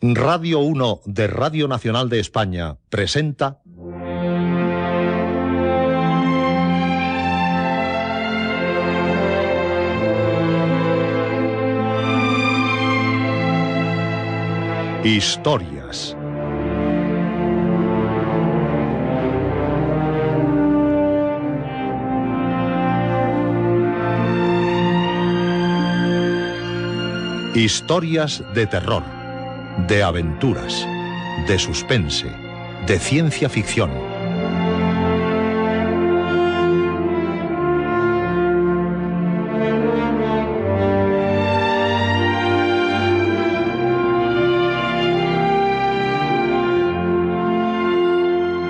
Radio 1 de Radio Nacional de España presenta Historias. Historias de terror, de aventuras, de suspense, de ciencia ficción.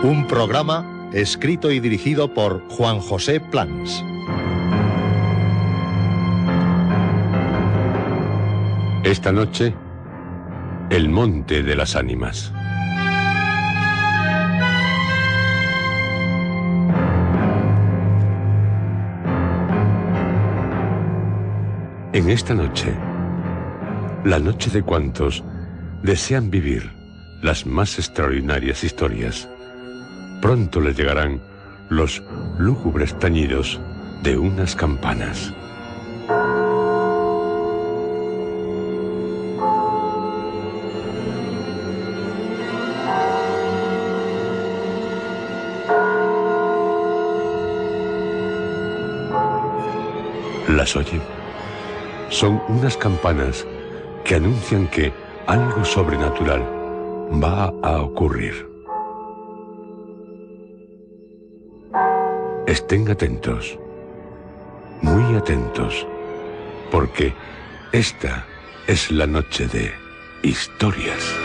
Un programa escrito y dirigido por Juan José Plans. Esta noche, el Monte de las Ánimas. En esta noche, la noche de cuantos desean vivir las más extraordinarias historias, pronto les llegarán los lúgubres tañidos de unas campanas. ¿Las oyen? Son unas campanas que anuncian que algo sobrenatural va a ocurrir. Estén atentos, muy atentos, porque esta es la noche de historias.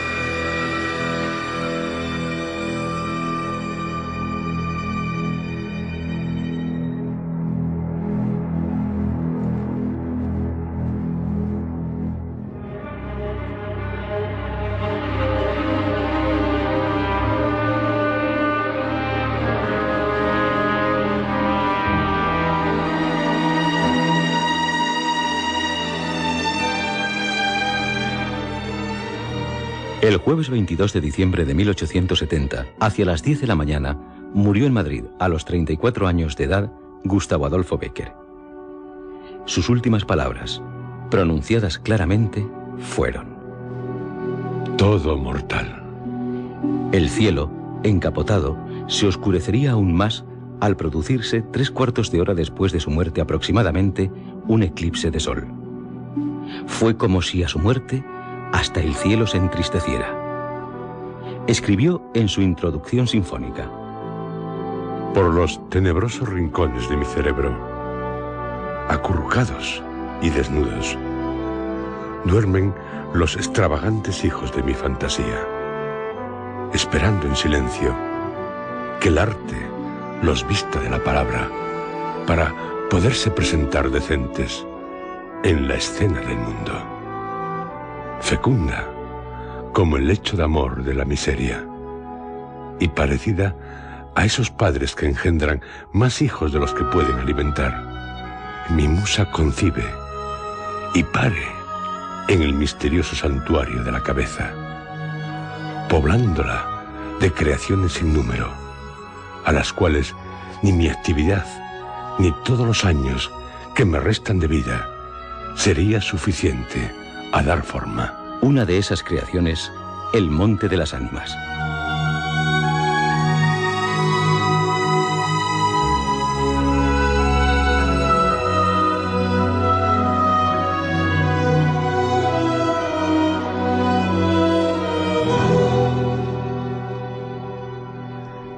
El jueves 22 de diciembre de 1870, hacia las 10 de la mañana, murió en Madrid, a los 34 años de edad, Gustavo Adolfo Bécquer. Sus últimas palabras, pronunciadas claramente, fueron: todo mortal. El cielo, encapotado, se oscurecería aún más al producirse 3/4 de hora después de su muerte aproximadamente un eclipse de sol. Fue como si a su muerte hasta el cielo se entristeciera. Escribió en su introducción sinfónica: por los tenebrosos rincones de mi cerebro, acurrucados y desnudos, duermen los extravagantes hijos de mi fantasía, esperando en silencio que el arte los vista de la palabra para poderse presentar decentes en la escena del mundo. Fecunda como el lecho de amor de la miseria, y parecida a esos padres que engendran más hijos de los que pueden alimentar, mi musa concibe y pare en el misterioso santuario de la cabeza, poblándola de creaciones sin número, a las cuales ni mi actividad ni todos los años que me restan de vida sería suficiente a dar forma. Una de esas creaciones, el Monte de las Ánimas.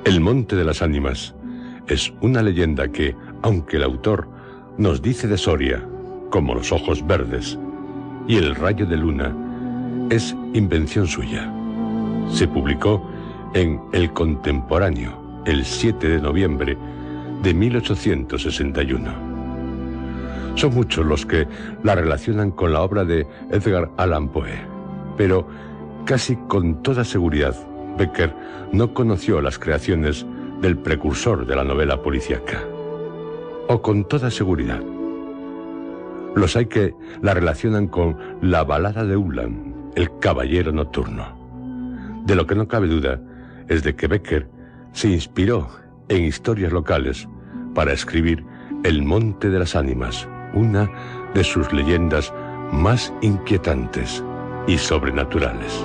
El Monte de las Ánimas es una leyenda que, aunque el autor nos dice de Soria, como los ojos verdes y el rayo de luna, es invención suya. Se publicó en El Contemporáneo el 7 de noviembre de 1861. Son muchos los que la relacionan con la obra de Edgar Allan Poe, pero casi con toda seguridad Bécquer no conoció las creaciones del precursor de la novela policíaca. O con toda seguridad, los hay que la relacionan con La balada de Ulan, el caballero nocturno. De lo que no cabe duda es de que Becker se inspiró en historias locales para escribir El Monte de las Ánimas, una de sus leyendas más inquietantes y sobrenaturales.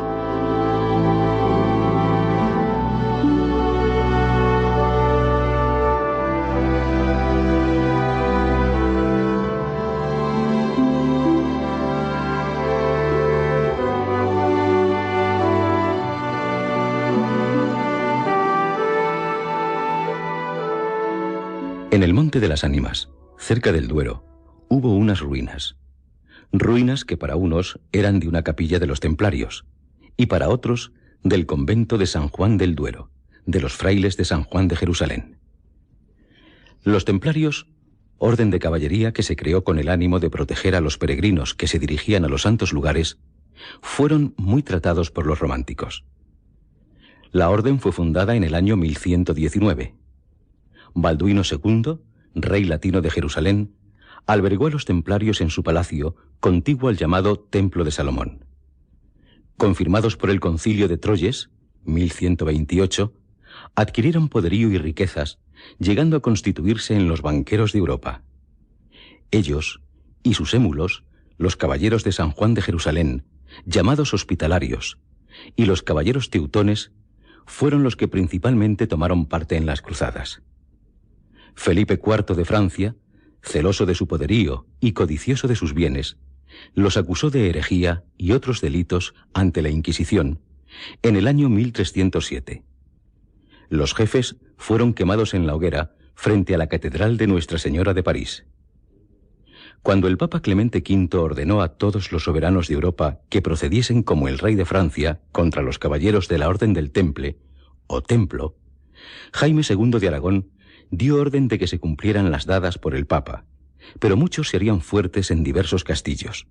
En el Monte de las Ánimas, cerca del Duero, hubo unas ruinas. Ruinas que para unos eran de una capilla de los templarios y para otros del convento de San Juan del Duero, de los frailes de San Juan de Jerusalén. Los templarios, orden de caballería que se creó con el ánimo de proteger a los peregrinos que se dirigían a los santos lugares, fueron muy tratados por los románticos. La orden fue fundada en el año 1119. Balduino II, rey latino de Jerusalén, albergó a los templarios en su palacio, contiguo al llamado Templo de Salomón. Confirmados por el Concilio de Troyes, 1128, adquirieron poderío y riquezas, llegando a constituirse en los banqueros de Europa. Ellos y sus émulos, los caballeros de San Juan de Jerusalén, llamados hospitalarios, y los caballeros teutones, fueron los que principalmente tomaron parte en las cruzadas. Felipe IV de Francia, celoso de su poderío y codicioso de sus bienes, los acusó de herejía y otros delitos ante la Inquisición en el año 1307. Los jefes fueron quemados en la hoguera frente a la Catedral de Nuestra Señora de París. Cuando el Papa Clemente V ordenó a todos los soberanos de Europa que procediesen como el rey de Francia contra los caballeros de la Orden del Temple, o Templo, Jaime II de Aragón dio orden de que se cumplieran las dadas por el Papa, pero muchos se harían fuertes en diversos castillos.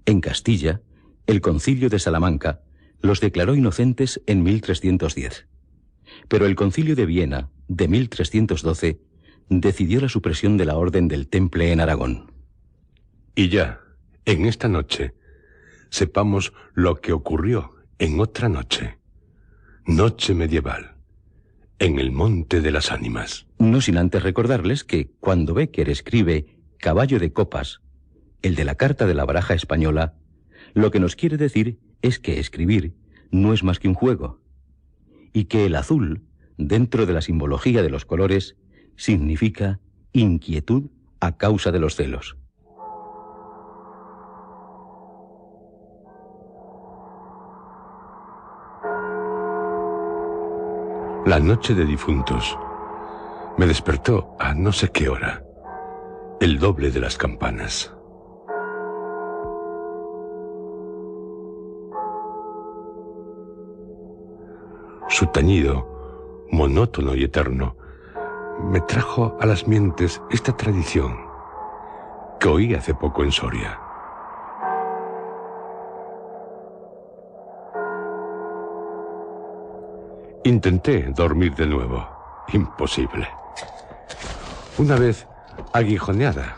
En Castilla, el Concilio de Salamanca los declaró inocentes en 1310, pero el Concilio de Viena, de 1312, decidió la supresión de la Orden del Temple en Aragón. Y ya, en esta noche, sepamos lo que ocurrió en otra noche, noche medieval, en el Monte de las Ánimas. No sin antes recordarles que cuando Becker escribe Caballo de Copas, el de la Carta de la Baraja Española, lo que nos quiere decir es que escribir no es más que un juego, y que el azul, dentro de la simbología de los colores, significa inquietud a causa de los celos. La noche de difuntos me despertó a no sé qué hora, el doble de las campanas. Su tañido, monótono y eterno, me trajo a las mientes esta tradición que oí hace poco en Soria. Intenté dormir de nuevo. Imposible. Una vez aguijoneada,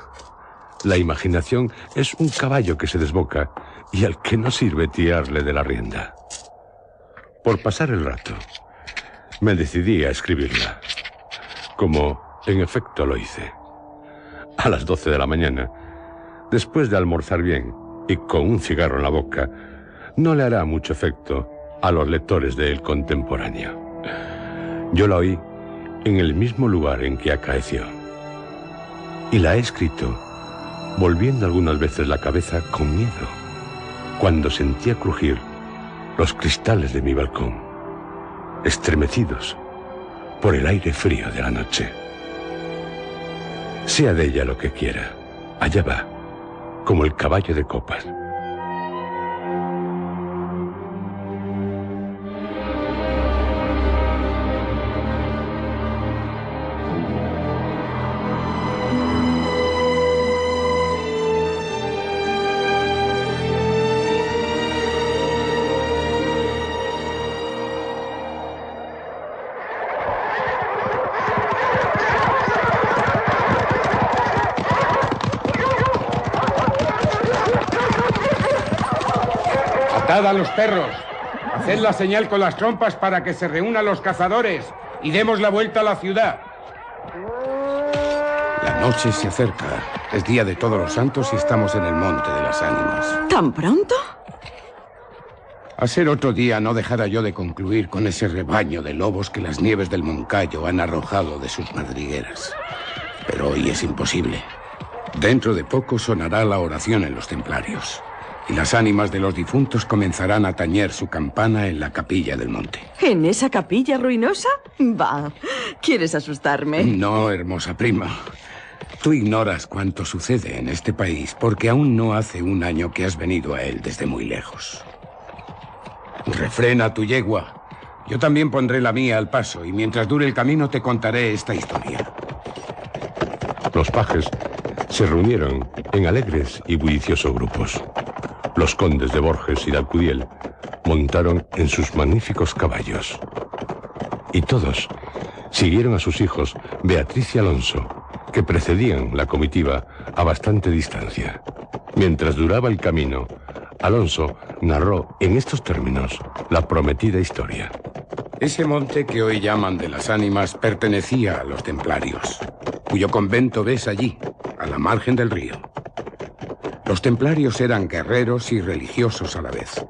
la imaginación es un caballo que se desboca y al que no sirve tirarle de la rienda. Por pasar el rato, me decidí a escribirla, como en efecto lo hice. A las 12 de la mañana, después de almorzar bien y con un cigarro en la boca, no le hará mucho efecto a los lectores de El Contemporáneo. Yo la oí en el mismo lugar en que acaeció. Y la he escrito volviendo algunas veces la cabeza con miedo, cuando sentía crujir los cristales de mi balcón, estremecidos por el aire frío de la noche. Sea de ella lo que quiera, allá va, como el caballo de copas. Atad a los perros. Haced la señal con las trompas para que se reúnan los cazadores y demos la vuelta a la ciudad. La noche se acerca. Es día de Todos los Santos y estamos en el Monte de las Ánimas. ¿Tan pronto? A ser otro día no dejara yo de concluir con ese rebaño de lobos que las nieves del Moncayo han arrojado de sus madrigueras. Pero hoy es imposible. Dentro de poco sonará la oración en los templarios. Y las ánimas de los difuntos comenzarán a tañer su campana en la capilla del monte. ¿En esa capilla ruinosa? Va, ¿quieres asustarme? No, hermosa prima. Tú ignoras cuánto sucede en este país porque aún no hace un año que has venido a él desde muy lejos. Refrena tu yegua. Yo también pondré la mía al paso y mientras dure el camino te contaré esta historia. Los pajes se reunieron en alegres y bulliciosos grupos. Los condes de Borges y de Alcudiel montaron en sus magníficos caballos. Y todos siguieron a sus hijos Beatriz y Alonso, que precedían la comitiva a bastante distancia. Mientras duraba el camino, Alonso narró en estos términos la prometida historia. Ese monte que hoy llaman de las Ánimas pertenecía a los templarios, cuyo convento ves allí, a la margen del río. Los templarios eran guerreros y religiosos a la vez.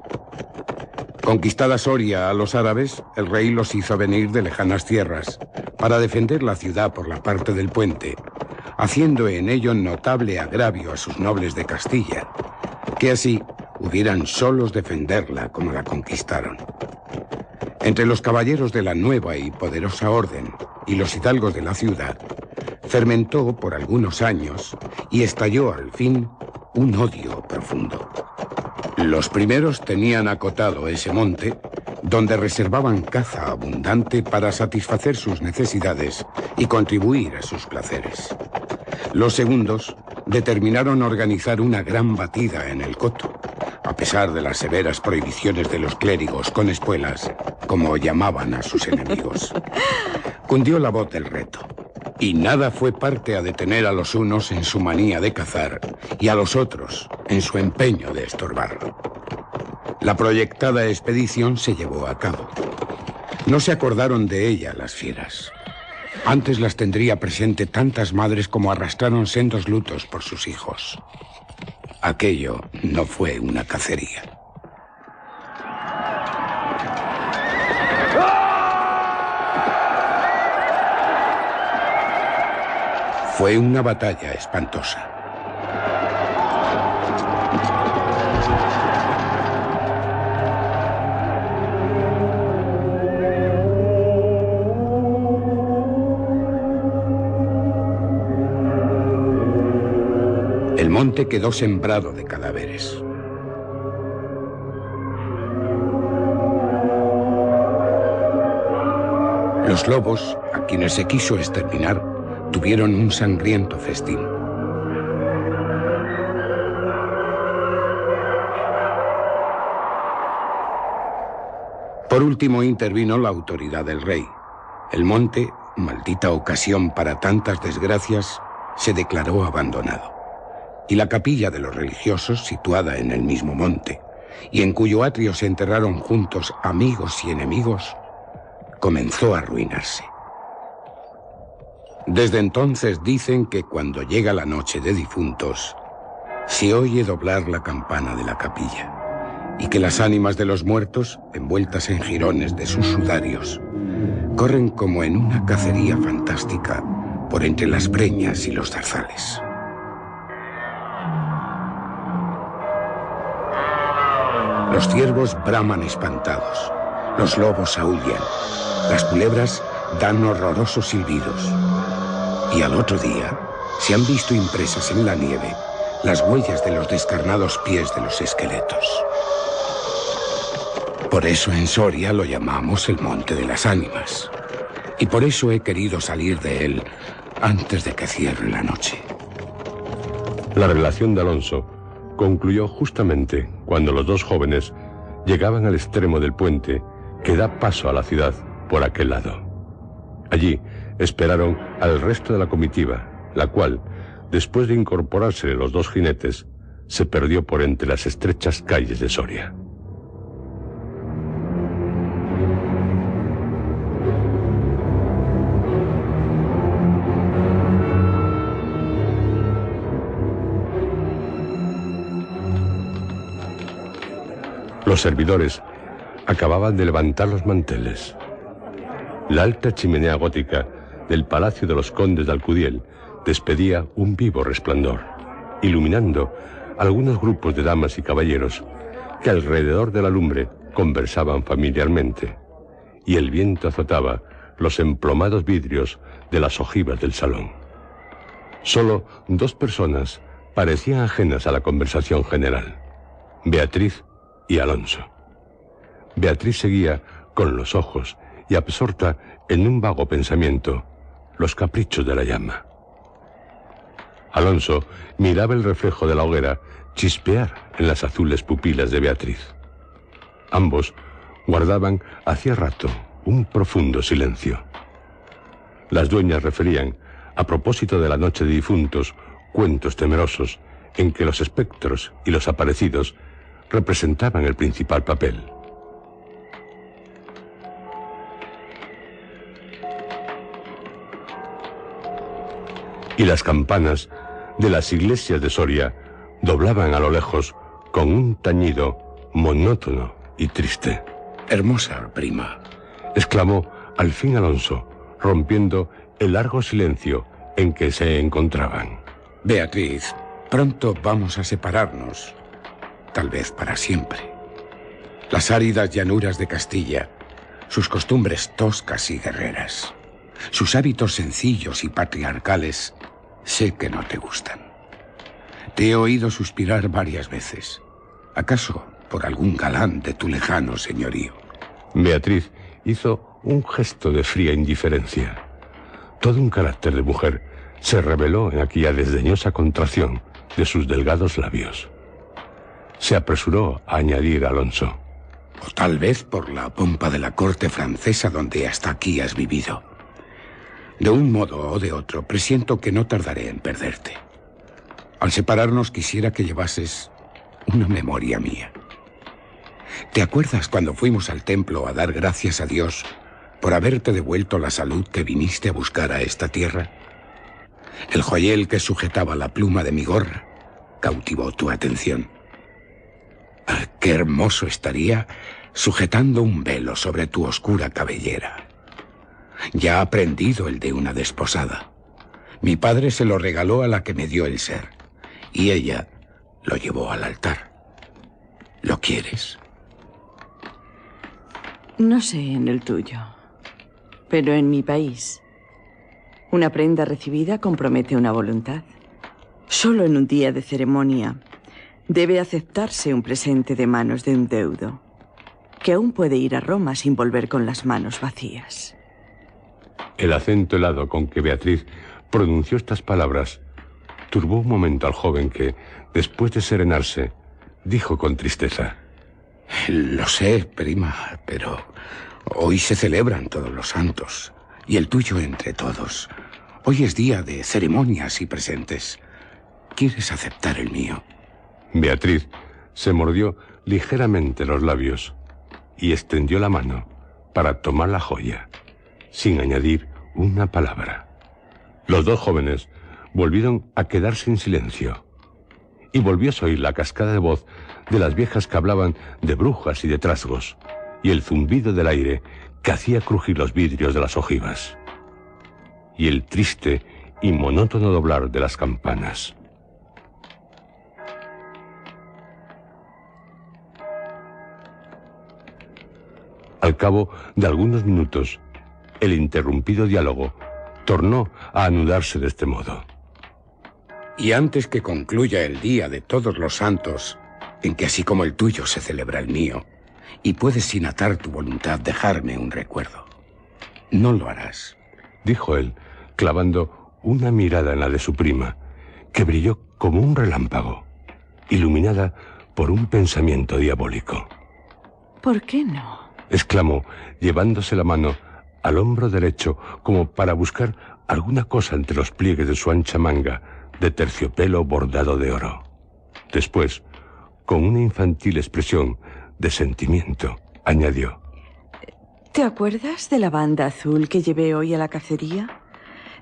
Conquistada Soria a los árabes, el rey los hizo venir de lejanas tierras para defender la ciudad por la parte del puente, haciendo en ello notable agravio a sus nobles de Castilla, que así pudieran solos defenderla como la conquistaron. Entre los caballeros de la nueva y poderosa orden y los hidalgos de la ciudad, fermentó por algunos años y estalló al fin un odio profundo. Los primeros tenían acotado ese monte, donde reservaban caza abundante para satisfacer sus necesidades y contribuir a sus placeres. Los segundos determinaron organizar una gran batida en el coto, a pesar de las severas prohibiciones de los clérigos con espuelas, como llamaban a sus enemigos. Cundió la voz del reto, y nada fue parte a detener a los unos en su manía de cazar y a los otros en su empeño de estorbarlo. La proyectada expedición se llevó a cabo. No se acordaron de ella las fieras. Antes las tendría presente tantas madres como arrastraron sendos lutos por sus hijos. Aquello no fue una cacería. Fue una batalla espantosa. El monte quedó sembrado de cadáveres. Los lobos, a quienes se quiso exterminar, tuvieron un sangriento festín. Por último intervino la autoridad del rey. El monte, maldita ocasión para tantas desgracias, se declaró abandonado. Y la capilla de los religiosos, situada en el mismo monte, y en cuyo atrio se enterraron juntos amigos y enemigos, comenzó a arruinarse. Desde entonces dicen que cuando llega la noche de difuntos, se oye doblar la campana de la capilla, y que las ánimas de los muertos, envueltas en jirones de sus sudarios, corren como en una cacería fantástica por entre las breñas y los zarzales. Los ciervos braman espantados, los lobos aúllan, las culebras dan horrorosos silbidos. Y al otro día se han visto impresas en la nieve las huellas de los descarnados pies de los esqueletos. Por eso en Soria lo llamamos el Monte de las Ánimas. Y por eso he querido salir de él antes de que cierre la noche. La relación de Alonso concluyó justamente cuando los dos jóvenes llegaban al extremo del puente que da paso a la ciudad por aquel lado. Allí esperaron al resto de la comitiva, la cual, después de incorporarse los dos jinetes, se perdió por entre las estrechas calles de Soria. Los servidores acababan de levantar los manteles. La alta chimenea gótica del Palacio de los Condes de Alcudiel despedía un vivo resplandor, iluminando algunos grupos de damas y caballeros que alrededor de la lumbre conversaban familiarmente, y el viento azotaba los emplomados vidrios de las ojivas del salón. Solo dos personas parecían ajenas a la conversación general: Beatriz y Alonso. Beatriz seguía con los ojos y absorta en un vago pensamiento los caprichos de la llama. Alonso miraba el reflejo de la hoguera chispear en las azules pupilas de Beatriz. Ambos guardaban hacía rato un profundo silencio. Las dueñas referían, a propósito de la noche de difuntos, cuentos temerosos en que los espectros y los aparecidos representaban el principal papel. Y las campanas de las iglesias de Soria doblaban a lo lejos con un tañido monótono y triste. Hermosa prima, exclamó al fin Alonso, rompiendo el largo silencio en que se encontraban. Beatriz, pronto vamos a separarnos, tal vez para siempre. Las áridas llanuras de Castilla, sus costumbres toscas y guerreras, sus hábitos sencillos y patriarcales, sé que no te gustan. Te he oído suspirar varias veces. ¿Acaso por algún galán de tu lejano señorío? Beatriz hizo un gesto de fría indiferencia. Todo un carácter de mujer se reveló en aquella desdeñosa contracción de sus delgados labios. Se apresuró a añadir Alonso: O tal vez por la pompa de la corte francesa donde hasta aquí has vivido. De un modo o de otro, presiento que no tardaré en perderte. Al separarnos quisiera que llevases una memoria mía. ¿Te acuerdas cuando fuimos al templo a dar gracias a Dios por haberte devuelto la salud que viniste a buscar a esta tierra? El joyel que sujetaba la pluma de mi gorra cautivó tu atención. Ah, qué hermoso estaría sujetando un velo sobre tu oscura cabellera. Ya ha prendido el de una desposada. Mi padre se lo regaló a la que me dio el ser, y ella lo llevó al altar. ¿Lo quieres? No sé en el tuyo, pero en mi país, una prenda recibida compromete una voluntad. Solo en un día de ceremonia debe aceptarse un presente de manos de un deudo, que aún puede ir a Roma sin volver con las manos vacías. El acento helado con que Beatriz pronunció estas palabras turbó un momento al joven que, después de serenarse, dijo con tristeza: Lo sé, prima, pero hoy se celebran todos los santos, y el tuyo entre todos. Hoy es día de ceremonias y presentes. ¿Quieres aceptar el mío? Beatriz se mordió ligeramente los labios y extendió la mano para tomar la joya, sin añadir una palabra. Los dos jóvenes volvieron a quedarse en silencio, y volvió a oír la cascada de voz de las viejas que hablaban de brujas y de trasgos, y el zumbido del aire que hacía crujir los vidrios de las ojivas, y el triste y monótono doblar de las campanas. Al cabo de algunos minutos, el interrumpido diálogo tornó a anudarse de este modo. Y antes que concluya el día de todos los santos, en que así como el tuyo se celebra el mío, y puedes sin atar tu voluntad dejarme un recuerdo, no lo harás, dijo él, clavando una mirada en la de su prima, que brilló como un relámpago, iluminada por un pensamiento diabólico. ¿Por qué no? Exclamó, llevándose la mano al hombro derecho como para buscar alguna cosa entre los pliegues de su ancha manga de terciopelo bordado de oro. Después, con una infantil expresión de sentimiento, añadió: ¿Te acuerdas de la banda azul que llevé hoy a la cacería?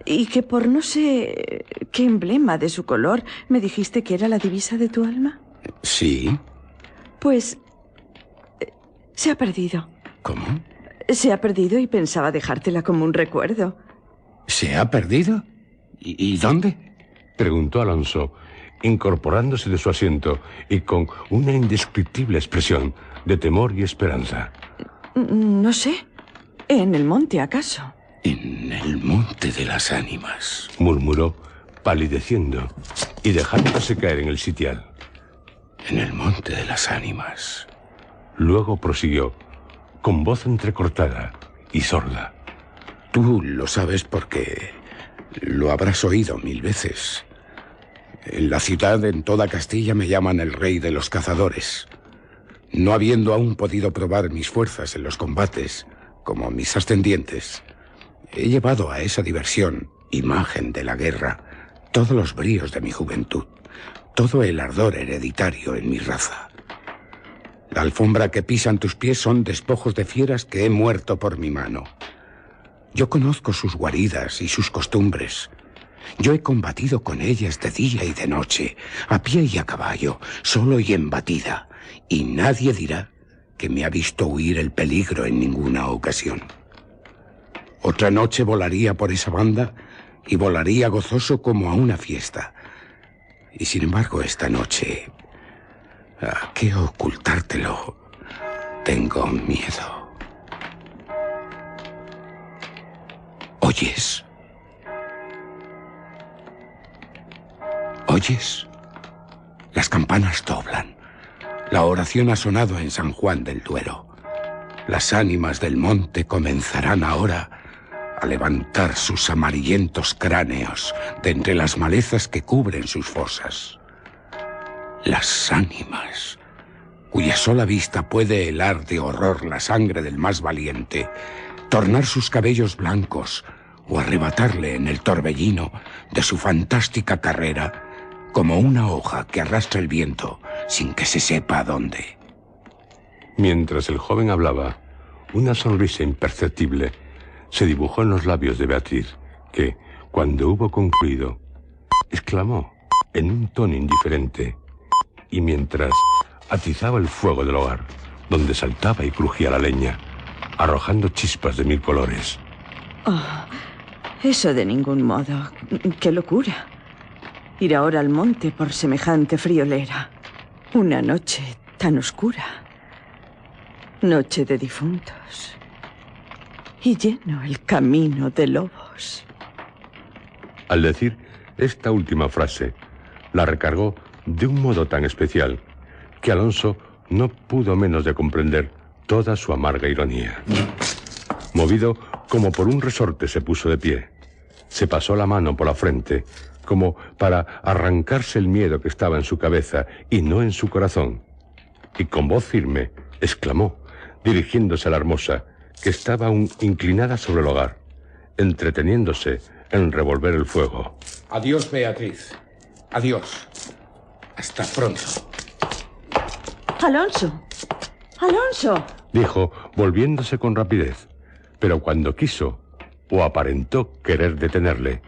Y que por no sé qué emblema de su color me dijiste que era la divisa de tu alma. Sí. Pues Se ha perdido. ¿Cómo? Se ha perdido y pensaba dejártela como un recuerdo. ¿Se ha perdido? ¿Y dónde? Preguntó Alonso, incorporándose de su asiento y con una indescriptible expresión de temor y esperanza. No sé. ¿En el monte, acaso? En el monte de las ánimas, murmuró, palideciendo y dejándose caer en el sitial. En el monte de las ánimas. Luego prosiguió, con voz entrecortada y sorda. Tú lo sabes porque lo habrás oído 1000 veces. En la ciudad, en toda Castilla, me llaman el rey de los cazadores. No habiendo aún podido probar mis fuerzas en los combates, como mis ascendientes, he llevado a esa diversión, imagen de la guerra, todos los bríos de mi juventud, todo el ardor hereditario en mi raza. La alfombra que pisan tus pies son despojos de fieras que he muerto por mi mano. Yo conozco sus guaridas y sus costumbres. Yo he combatido con ellas de día y de noche, a pie y a caballo, solo y en batida, y nadie dirá que me ha visto huir el peligro en ninguna ocasión. Otra noche volaría por esa banda y volaría gozoso como a una fiesta. Y sin embargo, esta noche, ¿a qué ocultártelo? Tengo miedo. ¿Oyes? ¿Oyes? Las campanas doblan. La oración ha sonado en San Juan del Duero. Las ánimas del monte comenzarán ahora a levantar sus amarillentos cráneos de entre las malezas que cubren sus fosas. Las ánimas, cuya sola vista puede helar de horror la sangre del más valiente, tornar sus cabellos blancos o arrebatarle en el torbellino de su fantástica carrera como una hoja que arrastra el viento sin que se sepa a dónde. Mientras el joven hablaba, una sonrisa imperceptible se dibujó en los labios de Beatriz, que, cuando hubo concluido, exclamó en un tono indiferente, y mientras atizaba el fuego del hogar, donde saltaba y crujía la leña, arrojando chispas de 1000 colores. Oh, eso de ningún modo. ¡Qué locura! Ir ahora al monte por semejante friolera. Una noche tan oscura. Noche de difuntos. Y lleno el camino de lobos. Al decir esta última frase, la recargó de un modo tan especial que Alonso no pudo menos de comprender toda su amarga ironía. Movido como por un resorte, se puso de pie. Se pasó la mano por la frente, como para arrancarse el miedo que estaba en su cabeza y no en su corazón. Y con voz firme exclamó, dirigiéndose a la hermosa, que estaba aún inclinada sobre el hogar, entreteniéndose en revolver el fuego. Adiós, Beatriz. Adiós. Hasta pronto. ¡Alonso! ¡Alonso! Dijo, volviéndose con rapidez. Pero cuando quiso, o aparentó querer detenerle,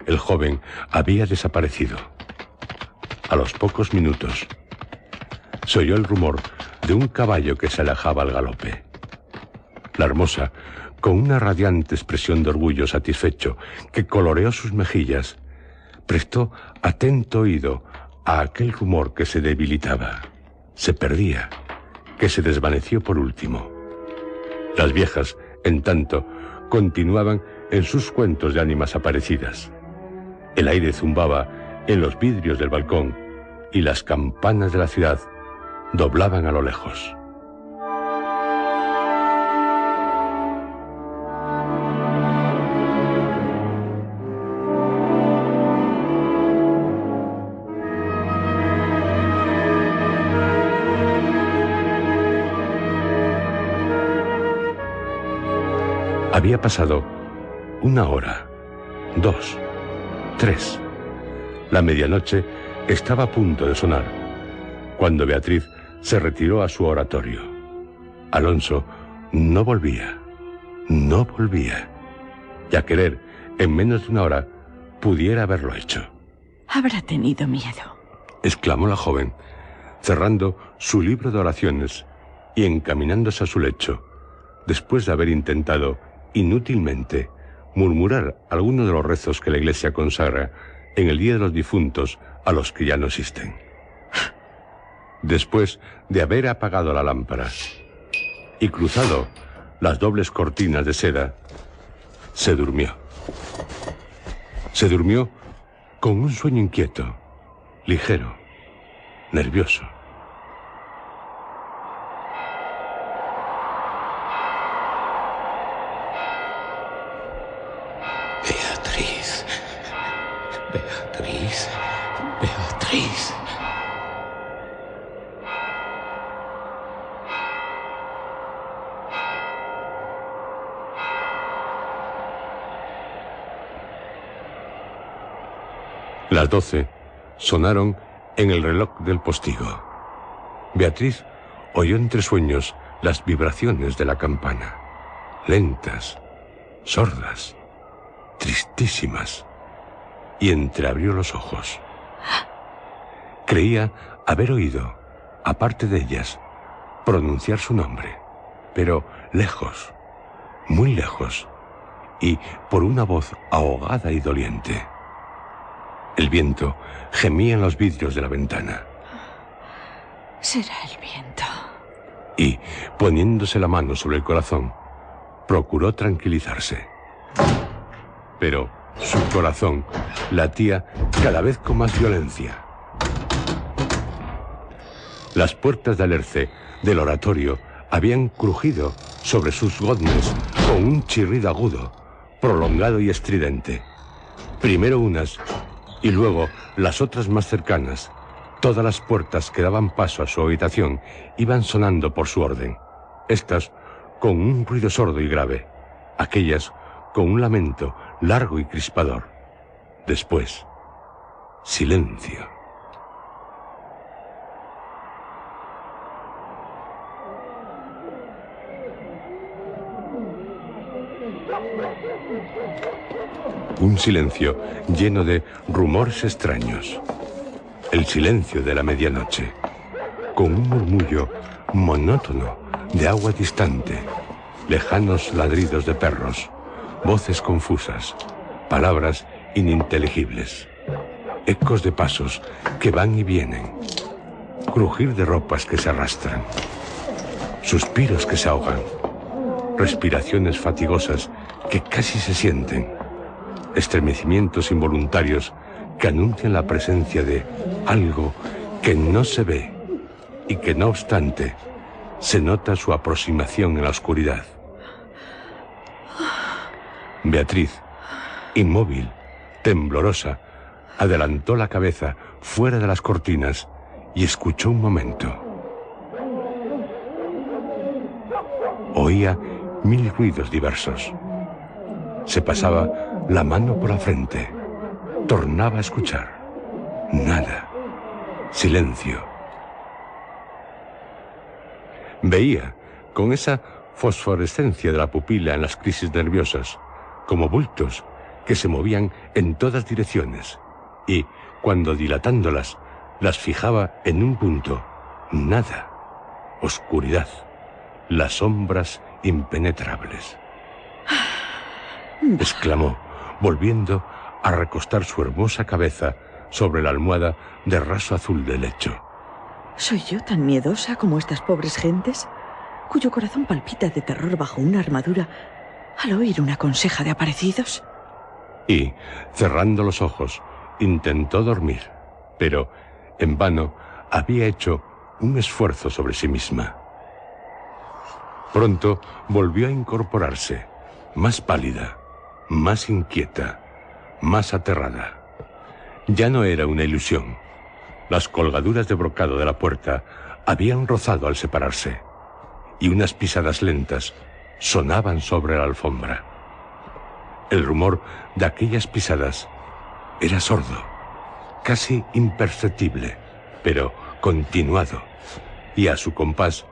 el joven había desaparecido. A los pocos minutos, se oyó el rumor de un caballo que se alejaba al galope. La hermosa, con una radiante expresión de orgullo satisfecho que coloreó sus mejillas, prestó atento oído a aquel rumor que se debilitaba, se perdía, que se desvaneció por último. Las viejas, en tanto, continuaban en sus cuentos de ánimas aparecidas. El aire zumbaba en los vidrios del balcón y las campanas de la ciudad doblaban a lo lejos. Había pasado 1 hora, 2, 3. La medianoche estaba a punto de sonar, cuando Beatriz se retiró a su oratorio. Alonso no volvía, y a querer, en menos de 1 hora, pudiera haberlo hecho. Habrá tenido miedo, Exclamó la joven, cerrando su libro de oraciones y encaminándose a su lecho, después de haber intentado, inútilmente, murmurar algunos de los rezos que la Iglesia consagra en el Día de los Difuntos a los que ya no existen. Después de haber apagado la lámpara y cruzado las dobles cortinas de seda, se durmió. Se durmió con un sueño inquieto, ligero, nervioso. Beatriz, Beatriz, Beatriz. Las 12 sonaron en el reloj del postigo. Beatriz oyó entre sueños las vibraciones de la campana, lentas, sordas, tristísimas, y entreabrió los ojos. Creía haber oído, aparte de ellas, pronunciar su nombre, pero lejos, muy lejos, y por una voz ahogada y doliente. El viento gemía en los vidrios de la ventana. Será el viento. Y, poniéndose la mano sobre el corazón, procuró tranquilizarse. Pero su corazón latía cada vez con más violencia. Las puertas de alerce del oratorio habían crujido sobre sus goznes con un chirrido agudo, prolongado y estridente. Primero unas y luego las otras más cercanas. Todas las puertas que daban paso a su habitación iban sonando por su orden. Estas con un ruido sordo y grave, aquellas con un lamento largo y crispador. Después, silencio. Un silencio lleno de rumores extraños. El silencio de la medianoche, con un murmullo monótono de agua distante, lejanos ladridos de perros, voces confusas, palabras ininteligibles, ecos de pasos que van y vienen, crujir de ropas que se arrastran, suspiros que se ahogan, respiraciones fatigosas que casi se sienten, estremecimientos involuntarios que anuncian la presencia de algo que no se ve y que no obstante se nota su aproximación en la oscuridad. Beatriz, inmóvil, temblorosa, adelantó la cabeza fuera de las cortinas y escuchó un momento. Oía 1000 ruidos diversos. Se pasaba la mano por la frente. Tornaba a escuchar. Nada. Silencio. Veía, con esa fosforescencia de la pupila en las crisis nerviosas, como bultos que se movían en todas direcciones y, cuando dilatándolas, las fijaba en un punto. Nada. Oscuridad. Las sombras impenetrables. Exclamó, volviendo a recostar su hermosa cabeza sobre la almohada de raso azul del lecho. ¿Soy yo tan miedosa como estas pobres gentes, cuyo corazón palpita de terror bajo una armadura al oír una conseja de aparecidos? Y, cerrando los ojos, intentó dormir, pero, en vano, había hecho un esfuerzo sobre sí misma. Pronto volvió a incorporarse, más pálida, más inquieta, más aterrada. Ya no era una ilusión. Las colgaduras de brocado de la puerta habían rozado al separarse, y unas pisadas lentas sonaban sobre la alfombra. El rumor de aquellas pisadas era sordo, casi imperceptible, pero continuado, y a su compás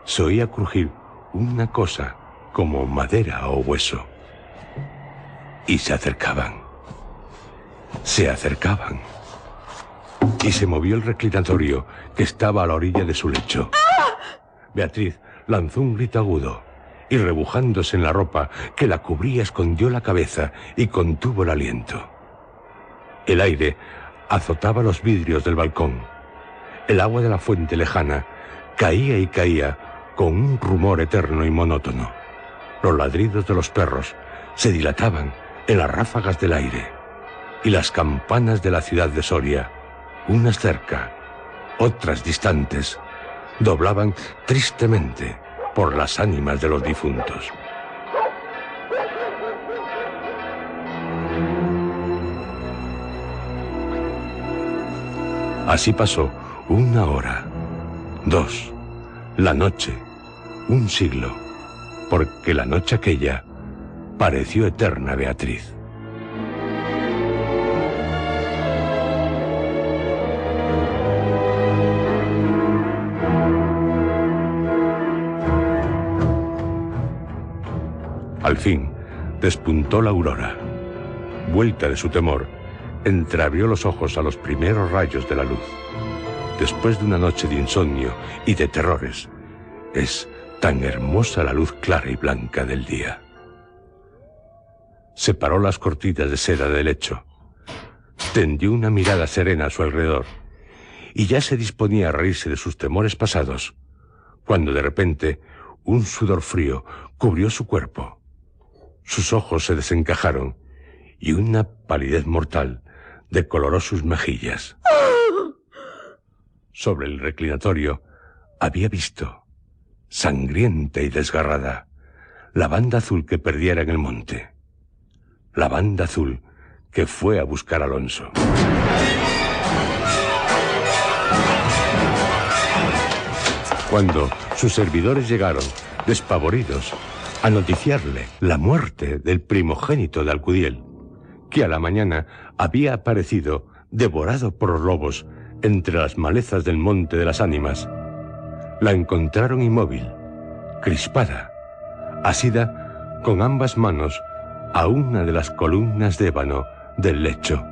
se oía crujir una cosa como madera o hueso. Y se acercaban. Se acercaban. Y se movió el reclinatorio que estaba a la orilla de su lecho. Beatriz lanzó un grito agudo y, rebujándose en la ropa que la cubría, escondió la cabeza y contuvo el aliento. El aire azotaba los vidrios del balcón. El agua de la fuente lejana caía y caía con un rumor eterno y monótono. Los ladridos de los perros se dilataban en las ráfagas del aire, y las campanas de la ciudad de Soria, unas cerca, otras distantes, doblaban tristemente por las ánimas de los difuntos. Así pasó 1 hora, 2, la noche, 1 siglo, porque la noche aquella pareció eterna a Beatriz. Al fin, despuntó la aurora. Vuelta de su temor, entreabrió los ojos a los primeros rayos de la luz. Después de una noche de insomnio y de terrores, es tan hermosa la luz clara y blanca del día. Separó las cortinas de seda del lecho, tendió una mirada serena a su alrededor y ya se disponía a reírse de sus temores pasados, cuando de repente un sudor frío cubrió su cuerpo. Sus ojos se desencajaron y una palidez mortal decoloró sus mejillas. Sobre el reclinatorio había visto, sangrienta y desgarrada, la banda azul que perdiera en el monte. La banda azul que fue a buscar a Alonso. Cuando sus servidores llegaron, despavoridos, a noticiarle la muerte del primogénito de Alcudiel, que a la mañana había aparecido devorado por los lobos entre las malezas del Monte de las Ánimas, la encontraron inmóvil, crispada, asida con ambas manos a una de las columnas de ébano del lecho,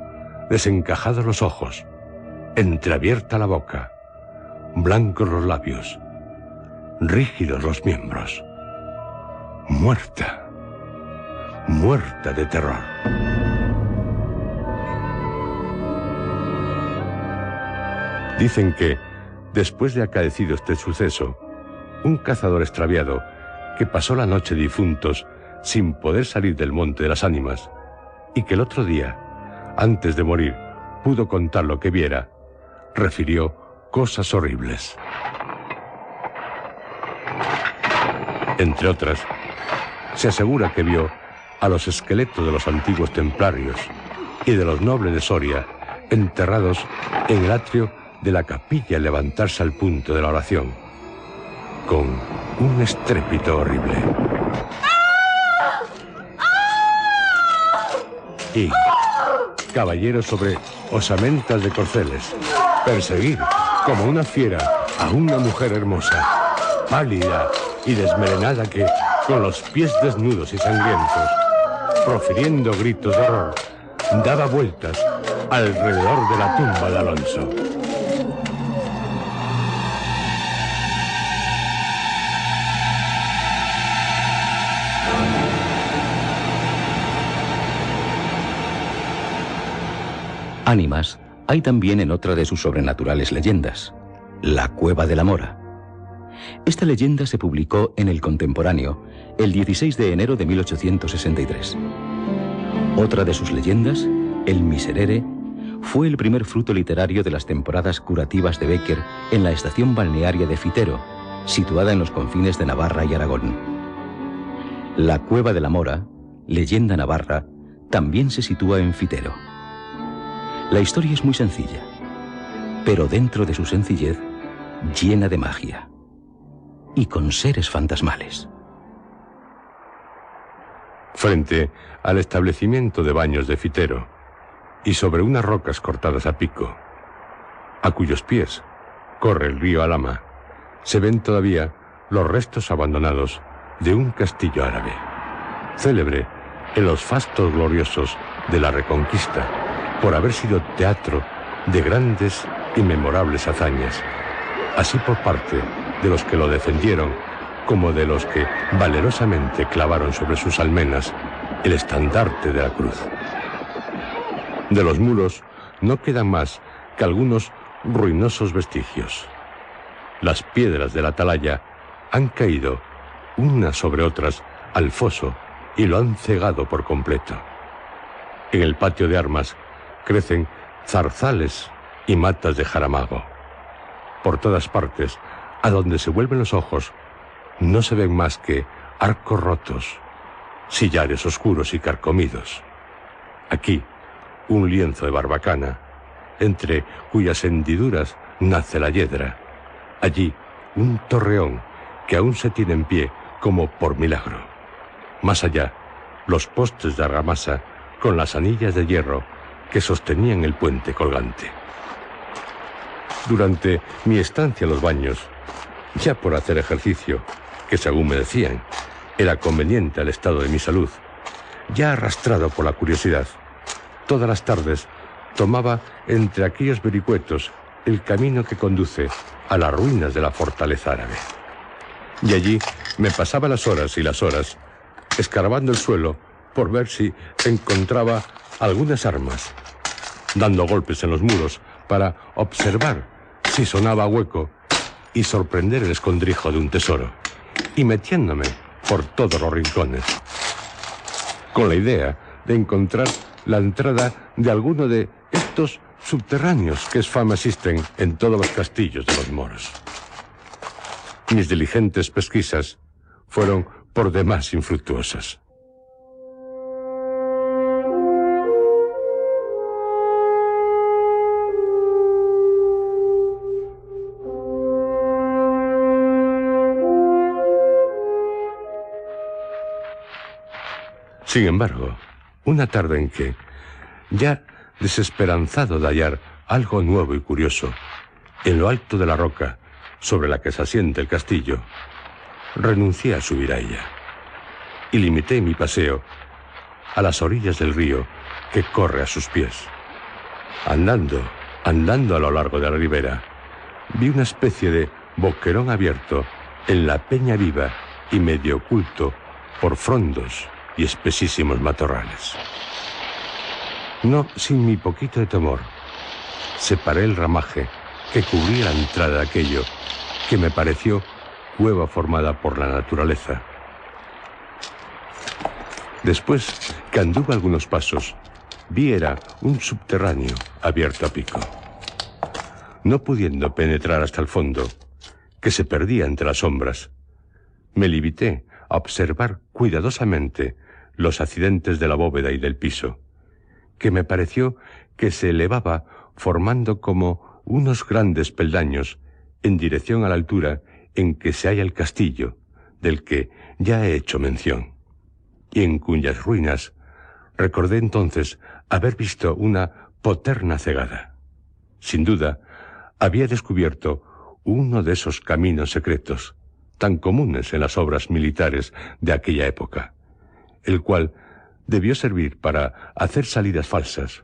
desencajados los ojos, entreabierta la boca, blancos los labios, rígidos los miembros. Muerta, muerta de terror. Dicen que, después de acaecido este suceso, un cazador extraviado, que pasó la noche de difuntos sin poder salir del Monte de las Ánimas, y que el otro día, antes de morir, pudo contar lo que viera, refirió cosas horribles. Entre otras, se asegura que vio a los esqueletos de los antiguos templarios y de los nobles de Soria enterrados en el atrio de la capilla al levantarse al punto de la oración, con un estrépito horrible. Y caballeros sobre osamentas de corceles, perseguir como una fiera a una mujer hermosa, pálida y desmelenada que, con los pies desnudos y sangrientos, profiriendo gritos de horror, daba vueltas alrededor de la tumba de Alonso. Ánimas hay también en otra de sus sobrenaturales leyendas, la Cueva de la Mora. Esta leyenda se publicó en El Contemporáneo el 16 de enero de 1863. Otra de sus leyendas, el Miserere, fue el primer fruto literario de las temporadas curativas de Bécquer en la estación balnearia de Fitero, situada en los confines de Navarra y Aragón. La Cueva de la Mora, leyenda navarra, también se sitúa en Fitero. La historia es muy sencilla, pero dentro de su sencillez, llena de magia y con seres fantasmales. Frente al establecimiento de baños de Fitero y sobre unas rocas cortadas a pico, a cuyos pies corre el río Alhama, se ven todavía los restos abandonados de un castillo árabe, célebre en los fastos gloriosos de la Reconquista, por haber sido teatro de grandes y memorables hazañas, así por parte de los que lo defendieron como de los que valerosamente clavaron sobre sus almenas el estandarte de la cruz. De los muros no quedan más que algunos ruinosos vestigios. Las piedras de la atalaya han caído unas sobre otras al foso y lo han cegado por completo. En el patio de armas crecen zarzales y matas de jaramago. Por todas partes, a donde se vuelven los ojos, no se ven más que arcos rotos, sillares oscuros y carcomidos. Aquí, un lienzo de barbacana, entre cuyas hendiduras nace la yedra. Allí, un torreón que aún se tiene en pie como por milagro. Más allá, los postes de argamasa con las anillas de hierro que sostenían el puente colgante. Durante mi estancia en los baños, ya por hacer ejercicio, que según me decían, era conveniente al estado de mi salud, ya arrastrado por la curiosidad, todas las tardes tomaba entre aquellos vericuetos el camino que conduce a las ruinas de la fortaleza árabe. Y allí me pasaba las horas y las horas escarbando el suelo por ver si encontraba algunas armas, dando golpes en los muros para observar si sonaba hueco y sorprender el escondrijo de un tesoro, y metiéndome por todos los rincones, con la idea de encontrar la entrada de alguno de estos subterráneos que es fama existen en todos los castillos de los moros. Mis diligentes pesquisas fueron por demás infructuosas. Sin embargo, una tarde en que, ya desesperanzado de hallar algo nuevo y curioso, en lo alto de la roca sobre la que se asienta el castillo, renuncié a subir a ella y limité mi paseo a las orillas del río que corre a sus pies. Andando a lo largo de la ribera, vi una especie de boquerón abierto en la peña viva y medio oculto por frondos y espesísimos matorrales. No sin mi poquito de temor, separé el ramaje que cubría la entrada de aquello que me pareció cueva formada por la naturaleza. Después que anduve algunos pasos, vi era un subterráneo abierto a pico. No pudiendo penetrar hasta el fondo, que se perdía entre las sombras, me limité a observar cuidadosamente los accidentes de la bóveda y del piso, que me pareció que se elevaba formando como unos grandes peldaños en dirección a la altura en que se halla el castillo, del que ya he hecho mención, y en cuyas ruinas recordé entonces haber visto una poterna cegada. Sin duda, había descubierto uno de esos caminos secretos, tan comunes en las obras militares de aquella época, el cual debió servir para hacer salidas falsas,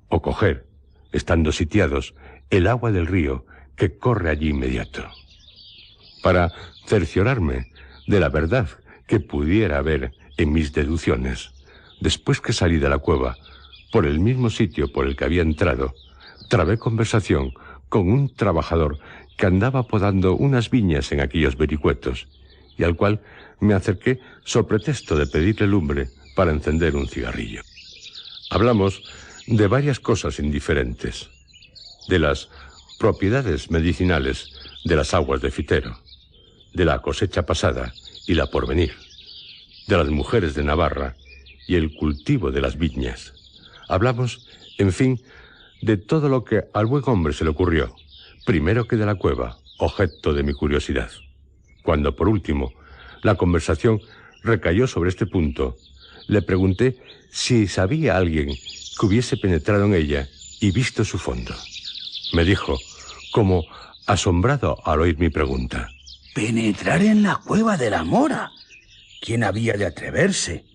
o coger, estando sitiados, el agua del río que corre allí inmediato. Para cerciorarme de la verdad que pudiera haber en mis deducciones, después que salí de la cueva, por el mismo sitio por el que había entrado, trabé conversación con un trabajador que andaba podando unas viñas en aquellos vericuetos, y al cual me acerqué so pretexto de pedirle lumbre para encender un cigarrillo. Hablamos de varias cosas indiferentes, de las propiedades medicinales de las aguas de Fitero, de la cosecha pasada y la porvenir, de las mujeres de Navarra y el cultivo de las viñas. Hablamos, en fin, de todo lo que al buen hombre se le ocurrió, primero que de la cueva, objeto de mi curiosidad. Cuando, por último, la conversación recayó sobre este punto, le pregunté si sabía alguien que hubiese penetrado en ella y visto su fondo. Me dijo, como asombrado al oír mi pregunta: ¿penetrar en la cueva de la Mora? ¿Quién había de atreverse?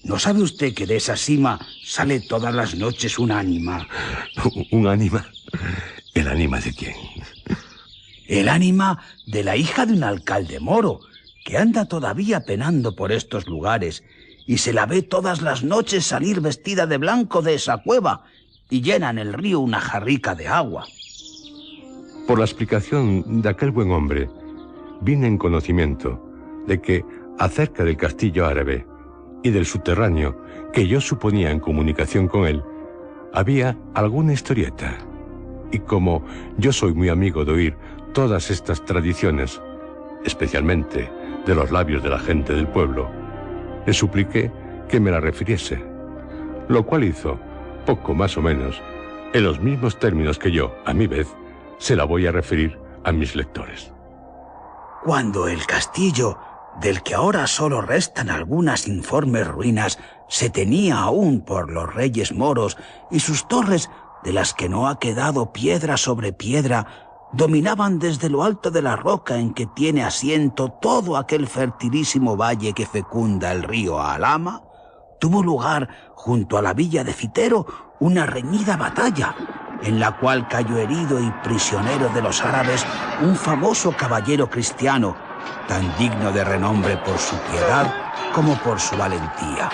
¿No sabe usted que de esa cima sale todas las noches un ánima? ¿Un ánima? ¿El ánima de quién? El ánima de la hija de un alcalde moro, que anda todavía penando por estos lugares y se la ve todas las noches salir vestida de blanco de esa cueva y llena en el río una jarrica de agua. Por la explicación de aquel buen hombre, vine en conocimiento de que acerca del castillo árabe y del subterráneo que yo suponía en comunicación con él, había alguna historieta. Y como yo soy muy amigo de oír todas estas tradiciones, especialmente de los labios de la gente del pueblo, le supliqué que me la refiriese, lo cual hizo, poco más o menos, en los mismos términos que yo, a mi vez, se la voy a referir a mis lectores. Cuando el castillo, del que ahora solo restan algunas informes ruinas, se tenía aún por los reyes moros y sus torres, de las que no ha quedado piedra sobre piedra, dominaban desde lo alto de la roca en que tiene asiento todo aquel fertilísimo valle que fecunda el río Alhama, tuvo lugar junto a la villa de Citero una reñida batalla, en la cual cayó herido y prisionero de los árabes un famoso caballero cristiano, tan digno de renombre por su piedad como por su valentía.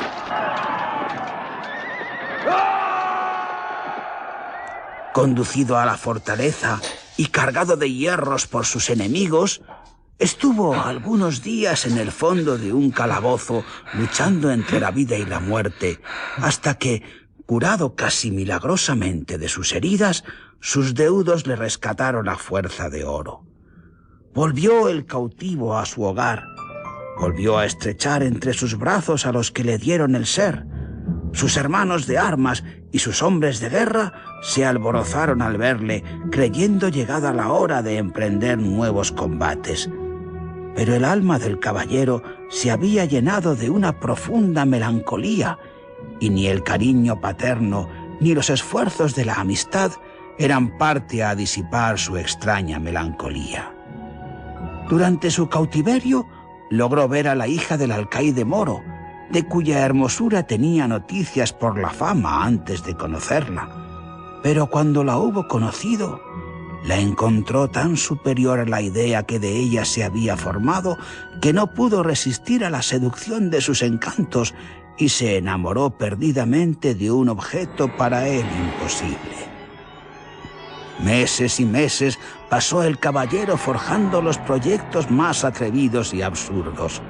Conducido a la fortaleza y cargado de hierros por sus enemigos, estuvo algunos días en el fondo de un calabozo luchando entre la vida y la muerte, hasta que, curado casi milagrosamente de sus heridas, sus deudos le rescataron a fuerza de oro. Volvió el cautivo a su hogar, volvió a estrechar entre sus brazos a los que le dieron el ser. Sus hermanos de armas y sus hombres de guerra se alborozaron al verle, creyendo llegada la hora de emprender nuevos combates. Pero el alma del caballero se había llenado de una profunda melancolía, y ni el cariño paterno ni los esfuerzos de la amistad eran parte a disipar su extraña melancolía. Durante su cautiverio logró ver a la hija del alcaide moro, de cuya hermosura tenía noticias por la fama antes de conocerla, pero cuando la hubo conocido, la encontró tan superior a la idea que de ella se había formado que no pudo resistir a la seducción de sus encantos y se enamoró perdidamente de un objeto para él imposible. Meses y meses pasó el caballero forjando los proyectos más atrevidos y absurdos.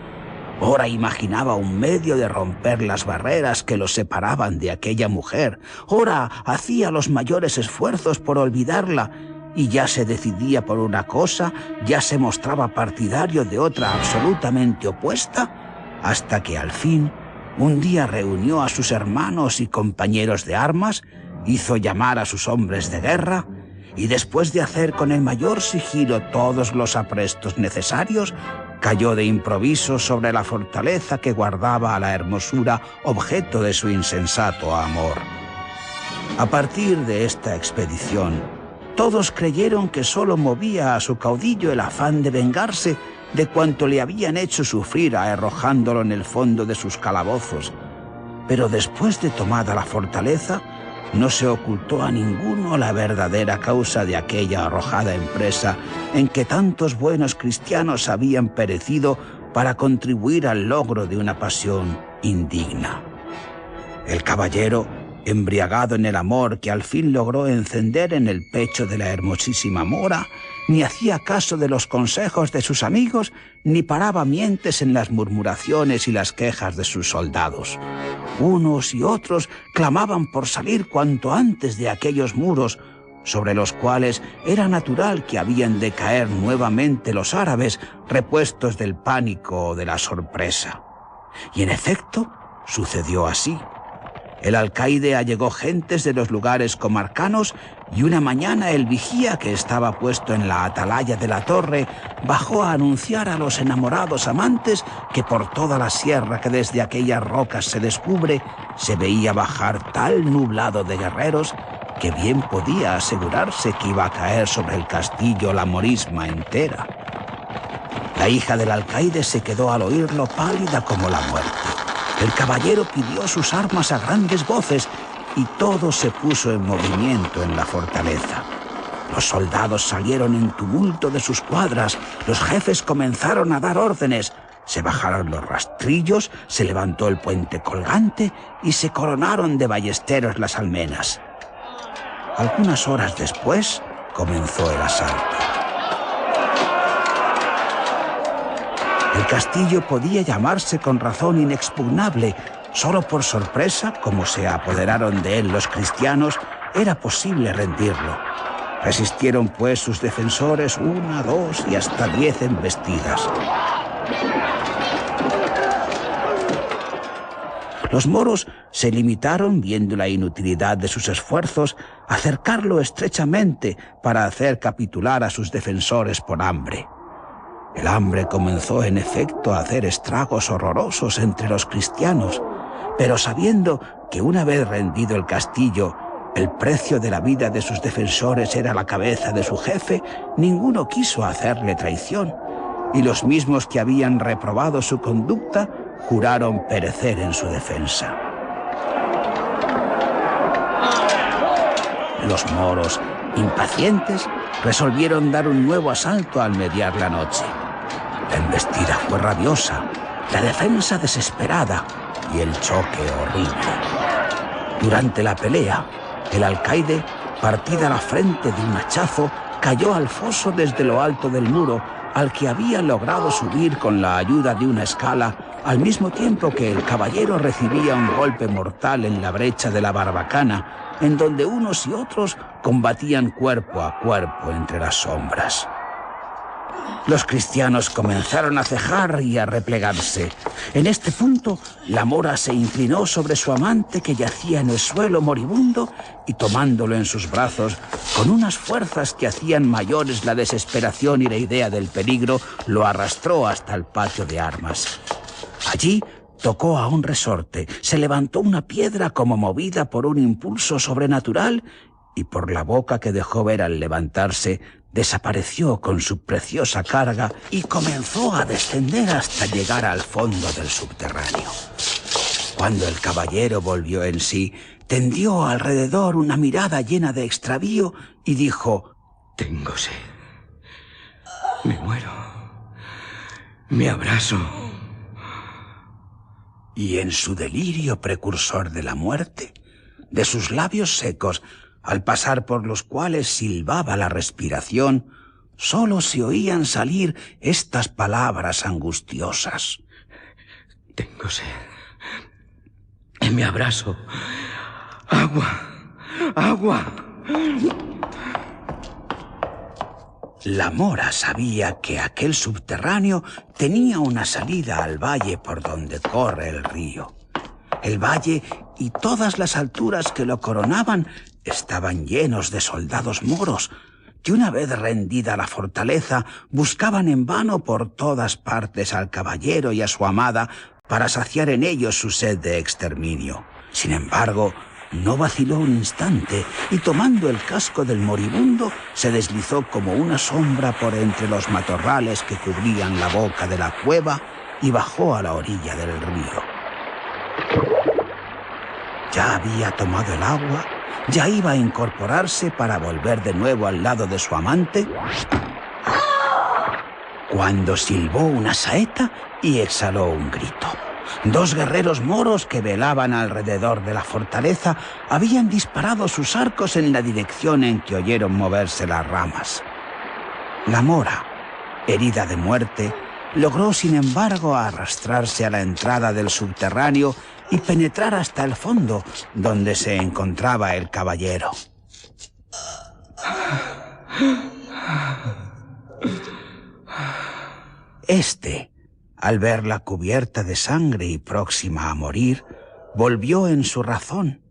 Ora imaginaba un medio de romper las barreras que los separaban de aquella mujer. Ora hacía los mayores esfuerzos por olvidarla, y ya se decidía por una cosa, ya se mostraba partidario de otra absolutamente opuesta, hasta que al fin, un día reunió a sus hermanos y compañeros de armas, hizo llamar a sus hombres de guerra, y después de hacer con el mayor sigilo todos los aprestos necesarios, cayó de improviso sobre la fortaleza que guardaba a la hermosura objeto de su insensato amor. A partir de esta expedición, todos creyeron que solo movía a su caudillo el afán de vengarse de cuanto le habían hecho sufrir arrojándolo en el fondo de sus calabozos. Pero después de tomada la fortaleza, no se ocultó a ninguno la verdadera causa de aquella arrojada empresa en que tantos buenos cristianos habían perecido para contribuir al logro de una pasión indigna. El caballero, embriagado en el amor que al fin logró encender en el pecho de la hermosísima mora, ni hacía caso de los consejos de sus amigos, ni paraba mientes en las murmuraciones y las quejas de sus soldados. Unos y otros clamaban por salir cuanto antes de aquellos muros, sobre los cuales era natural que habían de caer nuevamente los árabes, repuestos del pánico o de la sorpresa. Y en efecto, sucedió así. El alcaide allegó gentes de los lugares comarcanos y una mañana el vigía, que estaba puesto en la atalaya de la torre, bajó a anunciar a los enamorados amantes que por toda la sierra que desde aquellas rocas se descubre, se veía bajar tal nublado de guerreros que bien podía asegurarse que iba a caer sobre el castillo la morisma entera. La hija del alcaide se quedó al oírlo pálida como la muerte. El caballero pidió sus armas a grandes voces y todo se puso en movimiento en la fortaleza. Los soldados salieron en tumulto de sus cuadras, los jefes comenzaron a dar órdenes, Se bajaron los rastrillos, se levantó el puente colgante y se coronaron de ballesteros las almenas. Algunas horas después comenzó el asalto. El castillo podía llamarse con razón inexpugnable. Solo por sorpresa, como se apoderaron de él los cristianos, era posible rendirlo. Resistieron pues sus defensores 1, 2 y hasta 10 embestidas. Los moros se limitaron, viendo la inutilidad de sus esfuerzos, a cercarlo estrechamente para hacer capitular a sus defensores por hambre. El hambre comenzó en efecto a hacer estragos horrorosos entre los cristianos, pero sabiendo que una vez rendido el castillo, el precio de la vida de sus defensores era la cabeza de su jefe, ninguno quiso hacerle traición, y los mismos que habían reprobado su conducta juraron perecer en su defensa. Los moros, impacientes, resolvieron dar un nuevo asalto al mediar la noche. La embestida fue rabiosa, la defensa desesperada y el choque horrible. Durante la pelea, el alcaide, partida la frente de un hachazo, cayó al foso desde lo alto del muro, al que había logrado subir con la ayuda de una escala, al mismo tiempo que el caballero recibía un golpe mortal en la brecha de la barbacana, en donde unos y otros combatían cuerpo a cuerpo entre las sombras. Los cristianos comenzaron a cejar y a replegarse. En este punto, la mora se inclinó sobre su amante, que yacía en el suelo moribundo, y tomándolo en sus brazos, con unas fuerzas que hacían mayores la desesperación y la idea del peligro, lo arrastró hasta el patio de armas. Allí tocó a un resorte, se levantó una piedra como movida por un impulso sobrenatural, y por la boca que dejó ver al levantarse, desapareció con su preciosa carga y comenzó a descender hasta llegar al fondo del subterráneo. Cuando el caballero volvió en sí, tendió alrededor una mirada llena de extravío y dijo: Tengo sed. Me muero. Me abraso. Y en su delirio precursor de la muerte, de sus labios secos, al pasar por los cuales silbaba la respiración, solo se oían salir estas palabras angustiosas: Tengo sed. Me abraso. Agua. Agua. La mora sabía que aquel subterráneo tenía una salida al valle por donde corre el río. El valle y todas las alturas que lo coronaban estaban llenos de soldados moros, que una vez rendida la fortaleza buscaban en vano por todas partes al caballero y a su amada para saciar en ellos su sed de exterminio. Sin embargo, no vaciló un instante y, tomando el casco del moribundo, se deslizó como una sombra por entre los matorrales que cubrían la boca de la cueva y bajó a la orilla del río. Ya había tomado el agua, ya iba a incorporarse para volver de nuevo al lado de su amante, cuando silbó una saeta y exhaló un grito. 2 guerreros moros que velaban alrededor de la fortaleza habían disparado sus arcos en la dirección en que oyeron moverse las ramas. La mora, herida de muerte, logró sin embargo arrastrarse a la entrada del subterráneo y penetrar hasta el fondo, donde se encontraba el caballero. Este, al verla cubierta de sangre y próxima a morir, volvió en su razón,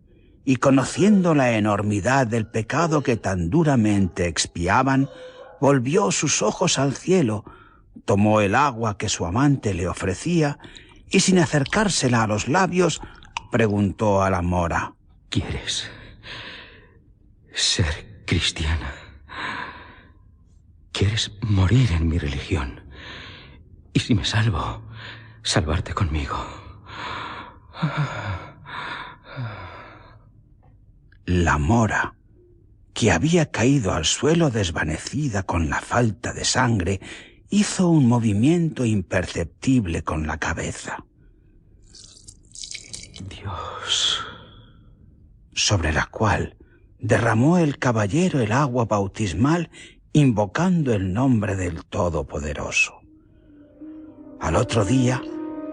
y conociendo la enormidad del pecado que tan duramente expiaban, volvió sus ojos al cielo, tomó el agua que su amante le ofrecía y, sin acercársela a los labios, preguntó a la mora: ¿Quieres ser cristiana? ¿Quieres morir en mi religión? Y si me salvo, salvarte conmigo. La mora, que había caído al suelo desvanecida con la falta de sangre hizo un movimiento imperceptible con la cabeza. Dios. Sobre la cual derramó el caballero el agua bautismal invocando el nombre del Todopoderoso. Al otro día,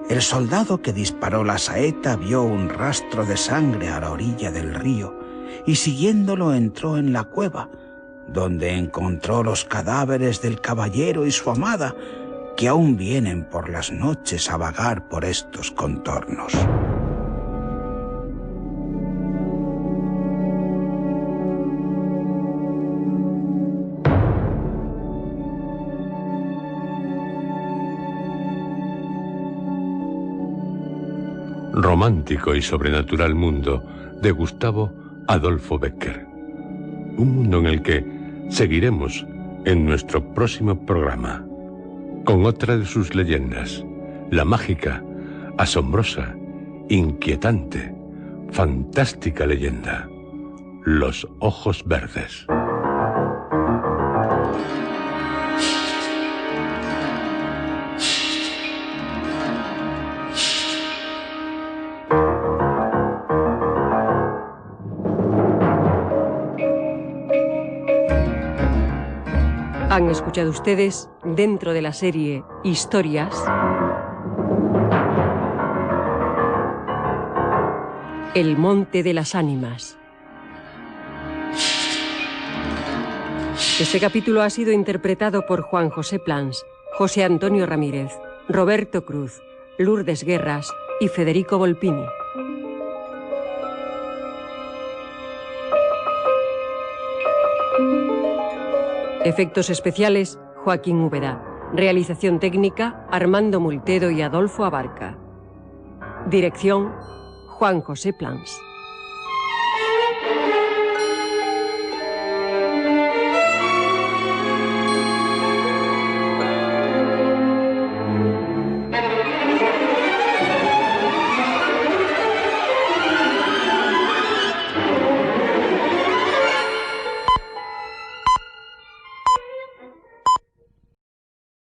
el soldado que disparó la saeta vio un rastro de sangre a la orilla del río y siguiéndolo entró en la cueva, donde encontró los cadáveres del caballero y su amada, que aún vienen por las noches a vagar por estos contornos. Romántico y sobrenatural mundo de Gustavo Adolfo Bécquer. Un mundo en el que seguiremos en nuestro próximo programa con otra de sus leyendas, la mágica, asombrosa, inquietante, fantástica leyenda, los ojos verdes. Han escuchado ustedes, dentro de la serie Historias, El Monte de las Ánimas. Este capítulo ha sido interpretado por Juan José Plans, José Antonio Ramírez, Roberto Cruz, Lourdes Guerras y Federico Volpini. Efectos especiales, Joaquín Úbeda. Realización técnica, Armando Multedo y Adolfo Abarca. Dirección, Juan José Plans.